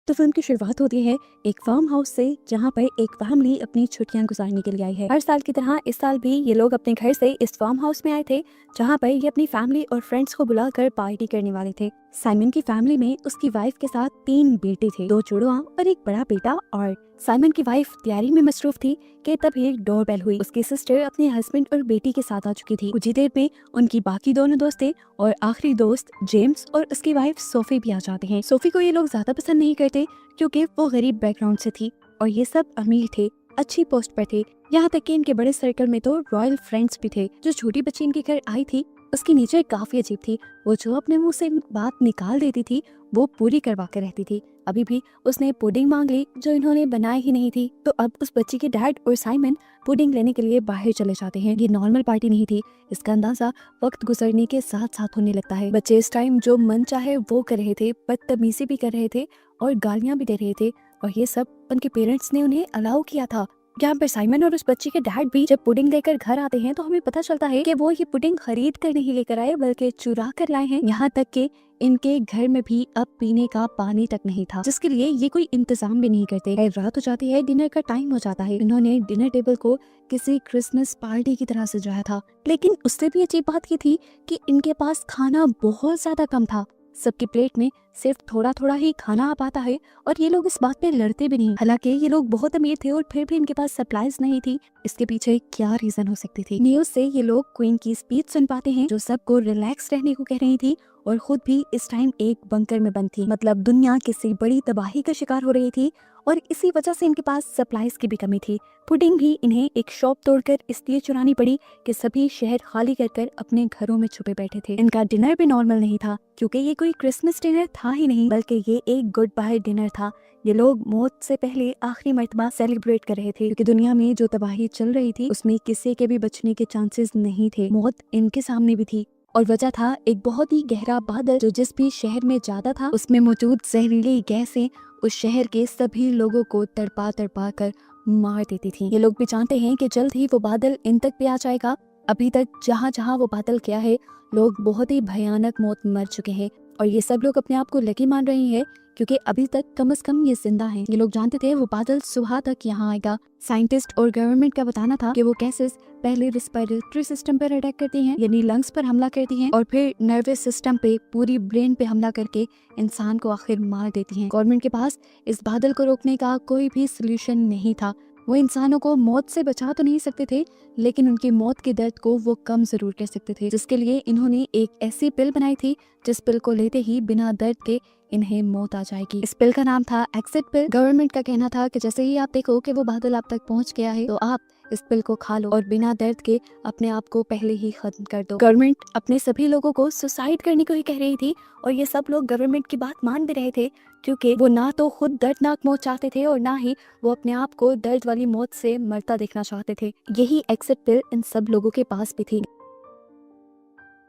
तो फिल्म की शुरुआत होती है एक फार्म हाउस से, जहाँ पर एक फैमिली अपनी छुट्टियां गुजारने के लिए आई है। हर साल की तरह इस साल भी ये लोग अपने घर से इस फार्म हाउस में आए थे, जहाँ पर ये अपनी फैमिली और फ्रेंड्स को बुलाकर पार्टी करने वाले थे। साइमन की फैमिली में उसकी वाइफ के साथ 3 बेटे थे, 2 जुड़वा और एक बड़ा बेटा। और साइमन की वाइफ तैयारी में मसरूफ थी कि तभी डोरबेल हुई। उसकी सिस्टर अपने हस्बैंड और बेटी के साथ आ चुकी थी। कुछ ही देर में उनकी बाकी दोनों दोस्त थे और आखिरी दोस्त जेम्स और उसकी वाइफ सोफी भी आ जाते हैं। सोफी को ये लोग ज्यादा पसंद नहीं करते क्योंकि वो गरीब बैकग्राउंड से थी और ये सब अमीर थे, अच्छी पोस्ट पर थे। यहाँ तक कि इनके बड़े सर्कल में तो रॉयल फ्रेंड्स भी थे। जो छोटी बच्ची इनके घर आई थी उसकी नेचर काफी अजीब थी। वो जो अपने मुंह से बात निकाल देती थी वो पूरी करवा कर रहती थी। अभी भी उसने पुडिंग मांग ली जो इन्होंने बनाई ही नहीं थी। तो अब उस बच्ची के डैड और साइमन पुडिंग लेने के लिए बाहर चले जाते हैं। ये नॉर्मल पार्टी नहीं थी, इसका अंदाजा वक्त गुजरने के साथ साथ होने लगता है। बच्चे इस टाइम जो मन चाहे वो कर रहे थे, बदतमीजी भी कर रहे थे और गालियां भी दे रहे थे, और ये सब उनके पेरेंट्स ने उन्हें अलाउ किया था। यहाँ पर साइमन और उस बच्ची के डैड भी जब पुडिंग लेकर घर आते हैं तो हमें पता चलता है कि वो ये पुडिंग खरीद कर नहीं लेकर आए बल्कि चुरा कर लाए हैं। यहाँ तक कि इनके घर में भी अब पीने का पानी तक नहीं था, जिसके लिए ये कोई इंतजाम भी नहीं करते। रात हो जाती है, डिनर का टाइम हो जाता है। इन्होंने डिनर टेबल को किसी क्रिसमस पार्टी की तरह सजाया था, लेकिन उससे भी अजीब बात ये थी कि इनके पास खाना बहुत ज्यादा कम था। सबकी प्लेट में सिर्फ थोड़ा थोड़ा ही खाना आ पाता है और ये लोग इस बात पे लड़ते भी नहीं। हालांकि ये लोग बहुत अमीर थे और फिर भी इनके पास सप्लाईज नहीं थी। इसके पीछे क्या रीजन हो सकती थी? न्यूज से ये लोग क्वीन की स्पीच सुन पाते हैं जो सबको रिलैक्स रहने को कह रही थी और खुद भी इस टाइम एक बंकर में बंद थी। मतलब दुनिया किसी बड़ी तबाही का शिकार हो रही थी और इसी वजह से इनके पास सप्लाईज की भी कमी थी। पुडिंग भी इन्हें एक शॉप तोड़कर इसलिए चुरानी पड़ी कि सभी शहर खाली कर अपने घरों में छुपे बैठे थे। इनका डिनर भी नॉर्मल नहीं था क्योंकि ये कोई क्रिसमस डिनर था ही नहीं, बल्कि ये एक गुड बाय डिनर था। ये लोग मौत से पहले आखिरी मर्तबा सेलिब्रेट कर रहे थे क्योंकि दुनिया में जो तबाही चल रही थी उसमें किसी के भी बचने के चांसेस नहीं थे। मौत इनके सामने भी थी और वजह था एक बहुत ही गहरा बादल जो जिस भी शहर में ज्यादा था उसमें मौजूद जहरीली गैसें उस शहर के सभी लोगों को तड़पा तड़पा कर मार देती थी। ये लोग भी जानते हैं कि जल्द ही वो बादल इन तक भी आ जाएगा। अभी तक जहाँ जहाँ वो बादल गया है लोग बहुत ही भयानक मौत मर चुके हैं और ये सब लोग अपने आप को लकी मान रहे हैं क्योंकि अभी तक कम से कम ये जिंदा हैं। ये लोग जानते थे वो बादल सुबह तक यहाँ आएगा। साइंटिस्ट और गवर्नमेंट का बताना था कि वो गैसेस पहले रिस्पिरेटरी सिस्टम पर अटैक करती हैं, यानी लंग्स पर हमला करती हैं और फिर नर्वस सिस्टम पे, पूरी ब्रेन पे हमला करके इंसान को आखिर मार देती हैं। गवर्नमेंट के पास इस बादल को रोकने का कोई भी सोल्यूशन नहीं था। वो इंसानों को मौत से बचा तो नहीं सकते थे, लेकिन उनकी मौत के दर्द को वो कम जरूर कर सकते थे, जिसके लिए इन्होंने एक ऐसी पिल बनाई थी जिस पिल को लेते ही बिना दर्द के इन्हें मौत आ जाएगी। इस पिल का नाम था एक्सिट पिल। गवर्नमेंट का कहना था कि जैसे ही आप देखो कि वो बादल आप तक पहुंच गया है तो आप इस पिल को खा लो और बिना दर्द के अपने आप को पहले ही खत्म कर दो। गवर्नमेंट अपने सभी लोगों को सुसाइड करने को ही कह रही थी और ये सब लोग गवर्नमेंट की बात मान भी रहे थे क्योंकि वो ना तो खुद दर्दनाक मौत चाहते थे और ना ही वो अपने आप को दर्द वाली मौत से मरता देखना चाहते थे। यही एक्सिट पिल इन सब लोगों के पास भी थी।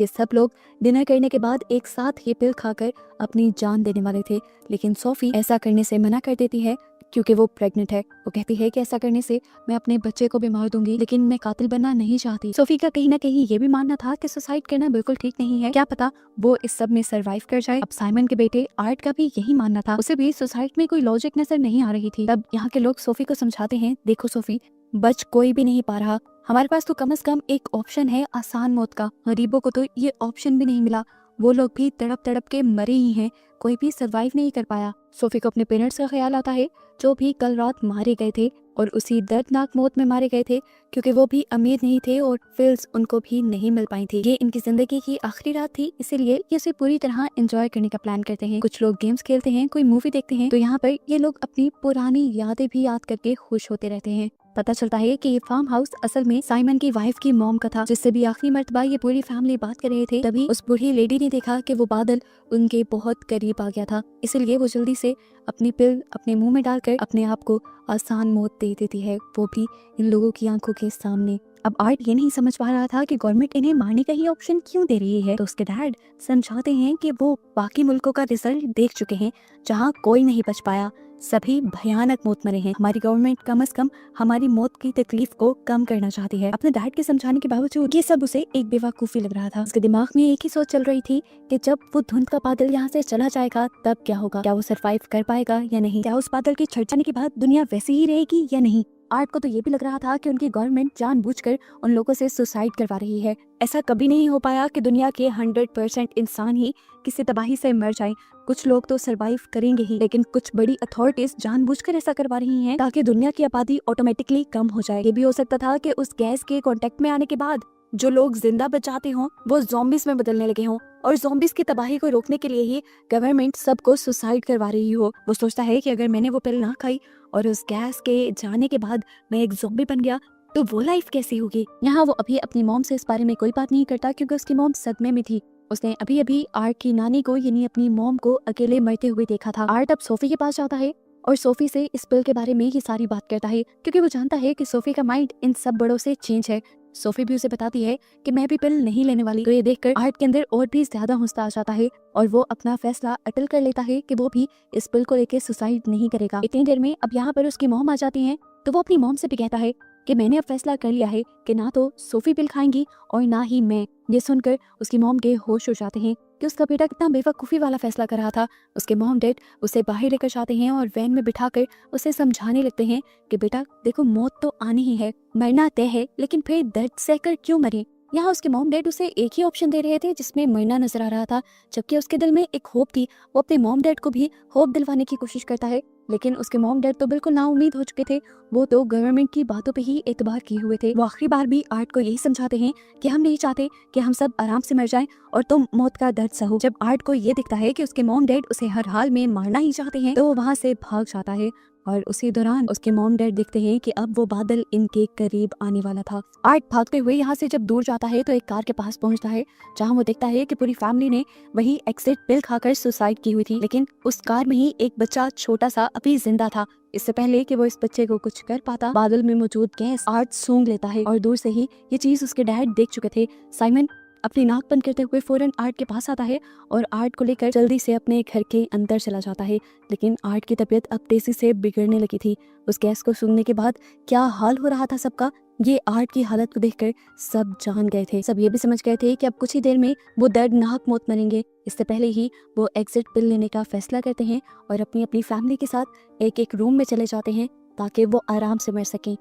ये सब लोग डिनर करने के बाद एक साथ ये पिल खाकर अपनी जान देने वाले थे, लेकिन सोफी ऐसा करने से मना कर देती है क्योंकि वो प्रेग्नेंट है। वो कहती है कि ऐसा करने से मैं अपने बच्चे को भी मार दूंगी, लेकिन मैं कातिल बनना नहीं चाहती। सोफी का कहीं ना कहीं ये भी मानना था कि सुसाइड करना बिल्कुल ठीक नहीं है, क्या पता वो इस सब में सरवाइव कर जाए। अब साइमन के बेटे आर्ट का भी यही मानना था, उसे भी सुसाइड में कोई लॉजिक नजर नहीं आ रही थी। तब यहाँ के लोग सोफी को समझाते हैं, देखो सोफी, बच कोई भी नहीं पा रहा, हमारे पास तो कम से कम एक ऑप्शन है आसान मौत का। गरीबों को तो ये ऑप्शन भी नहीं मिला, वो लोग भी तड़प तड़प के मरे ही हैं, कोई भी सरवाइव नहीं कर पाया। सोफी को अपने पेरेंट्स का ख्याल आता है जो भी कल रात मारे गए थे और उसी दर्दनाक मौत में मारे गए थे क्योंकि वो भी अमीर नहीं थे और फिल्स उनको भी नहीं मिल पाई थी। ये इनकी जिंदगी की आखिरी रात थी, इसीलिए ये इसे पूरी तरह एंजॉय करने का प्लान करते हैं। कुछ लोग गेम्स खेलते हैं, कोई मूवी देखते हैं, तो यहाँ पर ये लोग अपनी पुरानी यादें भी याद करके खुश होते रहते हैं। पता चलता है कि ये फार्म हाउस असल में साइमन की वाइफ की मॉम का था, जिससे भी आखिरी मर्तबा ये पूरी फैमिली बात कर रहे थे। तभी उस बूढ़ी लेडी ने देखा कि वो बादल उनके बहुत करीब आ गया था, इसलिए वो जल्दी से अपनी पिल अपने मुंह में डालकर अपने आप को आसान मौत दे देती है, वो भी इन लोगों की आंखों के सामने। अब आर्ट ये नहीं समझ पा रहा था कि गवर्नमेंट इन्हें मारने का ही ऑप्शन क्यों दे रही है, तो उसके डैड समझाते हैं कि वो बाकी मुल्कों का रिजल्ट देख चुके हैं जहाँ कोई नहीं बच पाया, सभी भयानक मौत मरे हैं। हमारी गवर्नमेंट कम से कम हमारी मौत की तकलीफ को कम करना चाहती है। अपने डैड के समझाने के बावजूद ये सब उसे एक बेवकूफी लग रहा था। उसके दिमाग में एक ही सोच चल रही थी कि जब वो धुंध का बादल यहाँ से चला जाएगा तब क्या होगा, क्या वो सरवाइव कर पाएगा। पाएगा या नहीं, क्या उस बादल के छट जाने के बाद दुनिया वैसी ही रहेगी या नहीं। आर्ट को तो ये भी लग रहा था कि उनकी गवर्नमेंट जानबूझकर उन लोगों से सुसाइड करवा रही है। ऐसा कभी नहीं हो पाया कि दुनिया के 100% इंसान ही किसी तबाही से मर जाएं। कुछ लोग तो सरवाइव करेंगे ही, लेकिन कुछ बड़ी अथॉरिटीज जानबूझकर ऐसा करवा रही हैं ताकि दुनिया की आबादी ऑटोमेटिकली कम हो जाए। ये भी हो सकता था कि उस गैस के कांटेक्ट में आने के बाद जो लोग जिंदा बचाते हों वो ज़ॉम्बीज में बदलने लगे हों, और ज़ॉम्बीज की तबाही को रोकने के लिए ही गवर्नमेंट सबको सुसाइड करवा रही हो। वो सोचता है कि अगर मैंने वो पिल ना खाई और उस गैस के जाने के बाद मैं एक ज़ॉम्बी बन गया तो वो लाइफ कैसी होगी। यहाँ वो अभी अपनी मॉम से इस बारे में कोई बात नहीं करता क्योंकि उसकी मॉम सदमे में थी। उसने अभी अभी आर्ट की नानी को यानी अपनी मॉम को अकेले मरते हुए देखा था। आर्ट अब सोफी के पास जाता है और सोफी से इस पिल के बारे में ये सारी बात करता है क्योंकि वो जानता है कि सोफी का माइंड इन सब बड़ों से चेंज है। सोफी भी उसे बताती है कि मैं भी पिल नहीं लेने वाली। तो ये देखकर आर्ट के अंदर और भी ज्यादा हौसला आ जाता है और वो अपना फैसला अटल कर लेता है कि वो भी इस पिल को लेकर सुसाइड नहीं करेगा। इतनी देर में अब यहाँ पर उसकी मॉम आ जाती है तो वो अपनी मॉम से भी कहता है कि मैंने अब फैसला कर लिया है कि ना तो सोफी पिल खाएंगी और ना ही मैं। ये सुनकर उसकी मॉम के होश हो जाते हैं कि उसका बेटा कितना बेवकूफ़ी वाला फैसला कर रहा था। उसके मॉम डैड उसे बाहर लेकर जाते हैं और वैन में बिठाकर उसे समझाने लगते हैं कि बेटा देखो, मौत तो आनी ही है, मरना तय है, लेकिन फिर दर्द सहकर क्यों मरे। यहाँ उसके मॉम डैड उसे एक ही ऑप्शन दे रहे थे जिसमें मरना नजर आ रहा था, जबकि उसके दिल में एक होप थी। वो अपने मॉम डैड को भी होप दिलवाने की कोशिश करता है, लेकिन उसके मॉम डैड तो बिल्कुल नाउम्मीद हो चुके थे। वो तो गवर्नमेंट की बातों पे ही एतबार किए हुए थे। वो आखिरी बार भी आर्ट को यही समझाते हैं कि हम नहीं चाहते कि हम सब आराम से मर जाएं और तुम मौत का दर्द सहो। जब आर्ट को ये दिखता है कि उसके मॉम डैड उसे हर हाल में मारना ही चाहते हैं तो वो वहाँ से भाग जाता है और उसी दौरान उसके मॉम डैड देखते हैं कि अब वो बादल इनके करीब आने वाला था। आर्ट भागते हुए यहाँ से जब दूर जाता है तो एक कार के पास पहुँचता है जहाँ वो देखता है कि पूरी फैमिली ने वही एक्सिट पिल खाकर सुसाइड की हुई थी, लेकिन उस कार में ही एक बच्चा छोटा सा अभी जिंदा था। इससे पहले कि वो इस बच्चे को कुछ कर पाता, बादल में मौजूद गैस आर्ट सूंघ लेता है और दूर से ही ये चीज उसके डैड देख चुके थे। साइमन अपनी नाक बंद करते हुए फौरन आर्ट के पास आता है और आर्ट को लेकर जल्दी से अपने घर के अंदर चला जाता है, लेकिन आर्ट की तबीयत अब तेजी से बिगड़ने लगी थी। उस गैस को सूंघने के बाद क्या हाल हो रहा था सबका, ये आर्ट की हालत को देखकर सब जान गए थे। सब ये भी समझ गए थे कि अब कुछ ही देर में वो दर्दनाक मौत मरेंगे। इससे पहले ही वो एग्जिट पिल लेने का फैसला करते हैं और अपनी अपनी फैमिली के साथ एक एक रूम में चले जाते हैं ताकि वो आराम से मर सकें।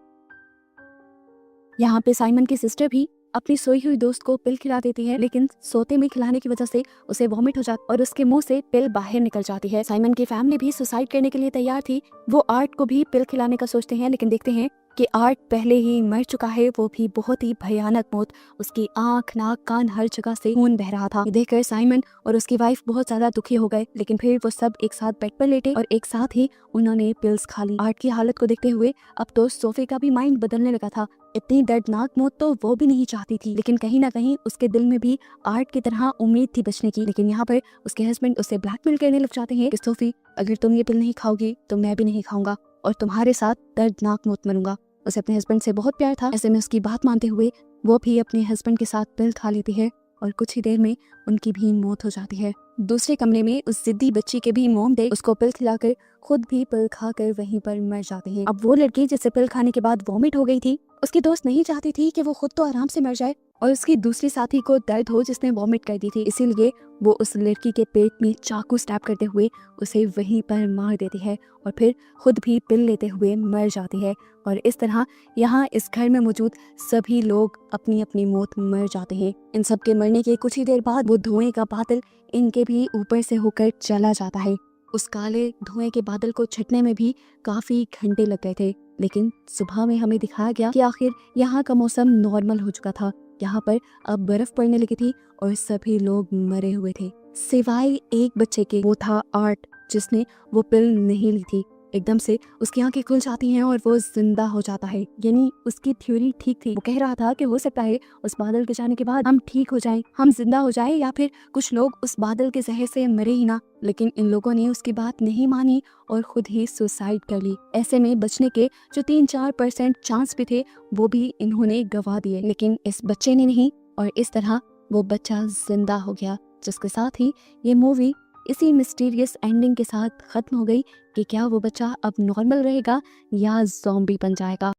यहाँ पे साइमन की सिस्टर भी अपनी सोई हुई दोस्त को पिल खिला देती है, लेकिन सोते में खिलाने की वजह से उसे वॉमिट हो जाती और उसके मुंह से पिल बाहर निकल जाती है। साइमन की फैमिली भी सुसाइड करने के लिए तैयार थी। वो आर्ट को भी पिल खिलाने का सोचते हैं, लेकिन देखते हैं कि आर्ट पहले ही मर चुका है, वो भी बहुत ही भयानक मौत। उसकी आंख, नाक, कान हर जगह से खून बह रहा था। ये देखकर साइमन और उसकी वाइफ बहुत ज्यादा दुखी हो गए, लेकिन फिर वो सब एक साथ बेड पर लेटे और एक साथ ही उन्होंने पिल्स खा ली। आर्ट की हालत को देखते हुए अब तो सोफी का भी माइंड बदलने लगा था। इतनी दर्दनाक मौत तो वो भी नहीं चाहती थी, लेकिन कहीं ना कहीं उसके दिल में भी आर्ट की तरह उम्मीद थी बचने की। लेकिन यहाँ पर उसके हस्बैंड उसे ब्लैकमेल करने लग जाते हैं कि सोफी, अगर तुम ये पिल नहीं खाओगी तो मैं भी नहीं खाऊंगा और तुम्हारे साथ दर्दनाक मौत मरूंगा। उसे अपने हस्बैंड से बहुत प्यार था, ऐसे में उसकी बात मानते हुए वो भी अपने हस्बैंड के साथ पिल खा लेती है और कुछ ही देर में उनकी भी मौत हो जाती है। दूसरे कमरे में उस जिद्दी बच्ची के भी मॉम डैड उसको पिल खिलाकर खुद भी पिल खाकर वहीं पर मर जाते हैं। अब वो लड़की जिसे पिल खाने के बाद वॉमिट हो गई थी, उसकी दोस्त नहीं चाहती थी कि वो खुद तो आराम से मर जाए और उसकी दूसरी साथी को दर्द हो जिसने वॉमिट कर दी थी, इसीलिए वो उस लड़की के पेट में चाकू स्टैब करते हुए उसे वहीं पर मार देती है और फिर खुद भी पिल लेते हुए मर जाती है। और इस तरह यहाँ इस घर में मौजूद सभी लोग अपनी अपनी मौत मर जाते हैं। इन सब के मरने के कुछ ही देर बाद वो धुएं का बादल इनके भी ऊपर से होकर चला जाता है। उस काले धुएं के बादल को छटने में भी काफी घंटे लग गए थे, लेकिन सुबह में हमें दिखाया गया कि आखिर यहाँ का मौसम नॉर्मल हो चुका था। यहाँ पर अब बर्फ पड़ने लगी थी और सभी लोग मरे हुए थे सिवाय एक बच्चे के। वो था आर्ट, जिसने वो पिल नहीं ली थी। एकदम से उसकी आंखें खुल जाती हैं और वो जिंदा हो जाता है। यानी उसकी थ्योरी ठीक थी। वो कह रहा था कि हो सकता है उस बादल के जाने के बाद हम ठीक हो जाएं, हम जिंदा हो जाएं, या फिर कुछ लोग उस बादल के जहर से मरे ही ना। लेकिन इन लोगों ने उसकी बात नहीं मानी और खुद ही सुसाइड कर ली। ऐसे में बचने के जो 3-4% चांस भी थे वो भी इन्होंने गवा दिए, लेकिन इस बच्चे ने नहीं। और इस तरह वो बच्चा जिंदा हो गया, जिसके साथ ही ये मूवी इसी मिस्टीरियस एंडिंग के साथ खत्म हो गई कि क्या वो बच्चा अब नॉर्मल रहेगा या ज़ॉम्बी बन जाएगा।